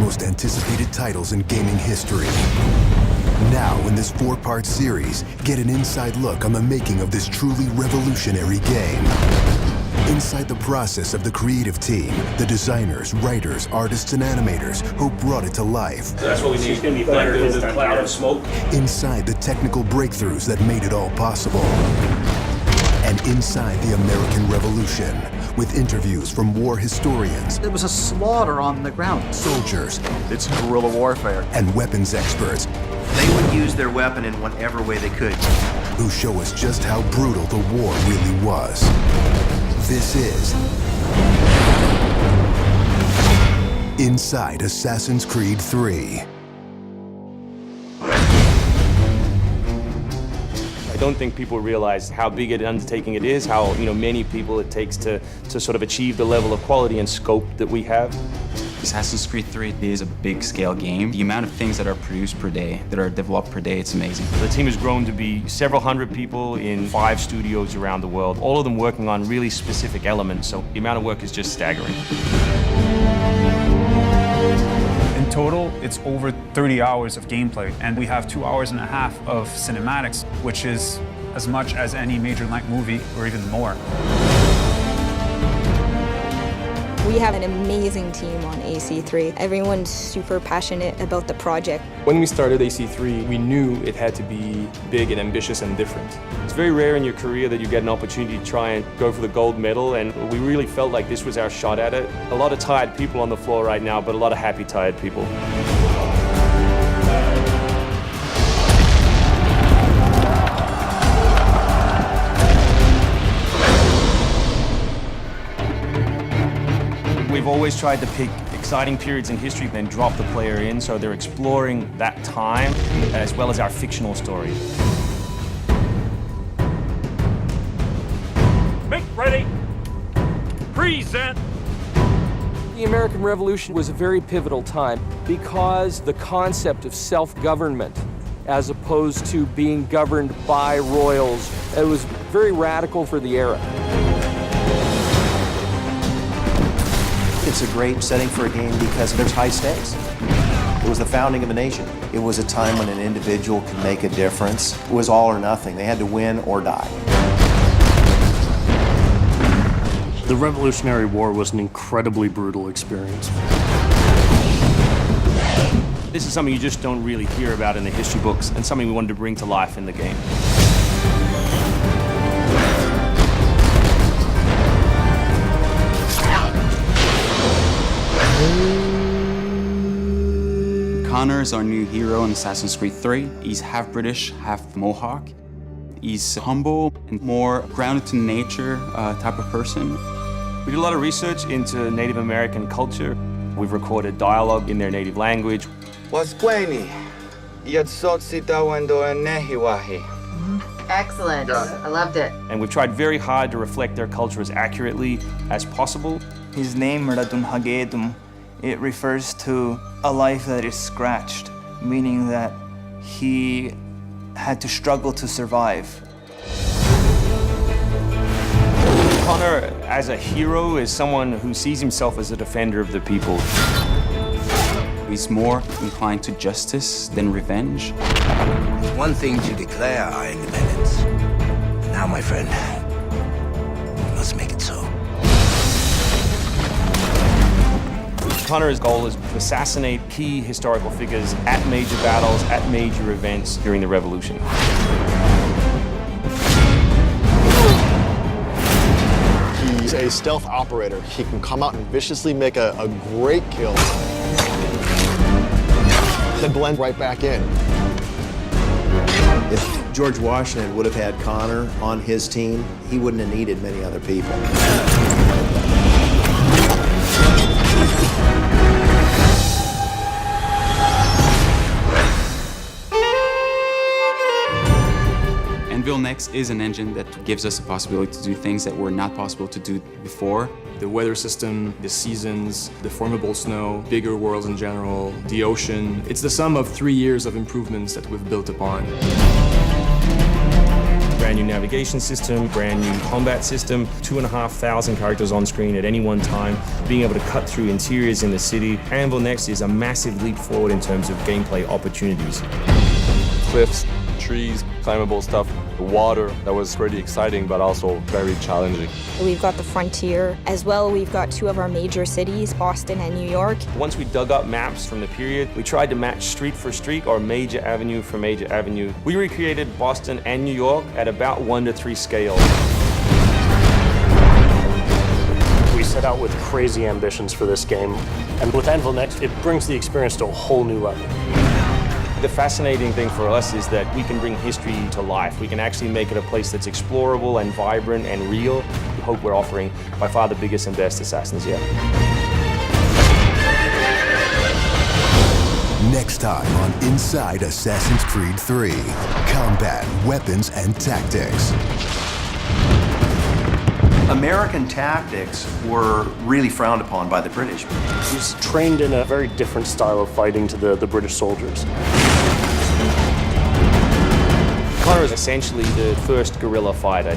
most anticipated titles in gaming history. Now, in this 4-part series, get an inside look on the making of this truly revolutionary game. Inside the process of the creative team, the designers, writers, artists, and animators who brought it to life. So that's what we need. It's going to be better than the cloud of smoke. Inside the technical breakthroughs that made it all possible. And inside the American Revolution, with interviews from war historians. There was a slaughter on the ground. Soldiers. It's guerrilla warfare. And weapons experts. They would use their weapon in whatever way they could. Who show us just how brutal the war really was. This is Inside Assassin's Creed 3. I don't think people realize how big an undertaking it is, how many people it takes to sort of achieve the level of quality and scope that we have. Assassin's Creed 3 is a big-scale game. The amount of things that are produced per day, that are developed per day, it's amazing. The team has grown to be several hundred people in 5 studios around the world, all of them working on really specific elements, so the amount of work is just staggering. In total, it's over 30 hours of gameplay, and we have 2.5 hours of cinematics, which is as much as any major length movie, or even more. We have an amazing team on AC3. Everyone's super passionate about the project. When we started AC3, we knew it had to be big and ambitious and different. It's very rare in your career that you get an opportunity to try and go for the gold medal, and we really felt like this was our shot at it. A lot of tired people on the floor right now, but a lot of happy, tired people. We've always tried to pick exciting periods in history, then drop the player in, so they're exploring that time as well as our fictional story. Make ready. Present. The American Revolution was a very pivotal time because the concept of self-government, as opposed to being governed by royals, it was very radical for the era. It's a great setting for a game because there's high stakes. It was the founding of a nation. It was a time when an individual could make a difference. It was all or nothing. They had to win or die. The Revolutionary War was an incredibly brutal experience. This is something you just don't really hear about in the history books, and something we wanted to bring to life in the game. Connor is our new hero in Assassin's Creed 3. He's half British, half Mohawk. He's humble and more grounded to nature type of person. We did a lot of research into Native American culture. We've recorded dialogue in their native language. Excellent. I loved it. And we've tried very hard to reflect their culture as accurately as possible. His name, Radun Hagedum, it refers to a life that is scratched, meaning that he had to struggle to survive. Connor, as a hero, is someone who sees himself as a defender of the people. He's more inclined to justice than revenge. It's one thing to declare our independence. Now, my friend, we must make it so. Connor's goal is to assassinate key historical figures at major battles, at major events during the Revolution. He's a stealth operator. He can come out and viciously make a great kill, then blend right back in. If George Washington would have had Connor on his team, he wouldn't have needed many other people. Anvil Next is an engine that gives us the possibility to do things that were not possible to do before. The weather system, the seasons, the formable snow, bigger worlds in general, the ocean. It's the sum of 3 years of improvements that we've built upon. Brand new navigation system, brand new combat system, 2,500 characters on screen at any one time, being able to cut through interiors in the city. Anvil Next is a massive leap forward in terms of gameplay opportunities. Cliffs, trees, climbable stuff, the water, that was pretty exciting but also very challenging. We've got the frontier. As well, we've got two of our major cities, Boston and New York. Once we dug up maps from the period, we tried to match street for street or major avenue for major avenue. We recreated Boston and New York at about 1:3 scale. We set out with crazy ambitions for this game, and with Anvil Next, it brings the experience to a whole new level. The fascinating thing for us is that we can bring history to life. We can actually make it a place that's explorable and vibrant and real. We hope we're offering by far the biggest and best Assassins yet. Next time on Inside Assassin's Creed 3, combat, weapons, and tactics. American tactics were really frowned upon by the British. He's trained in a very different style of fighting to the British soldiers. Connor is essentially the first guerrilla fighter.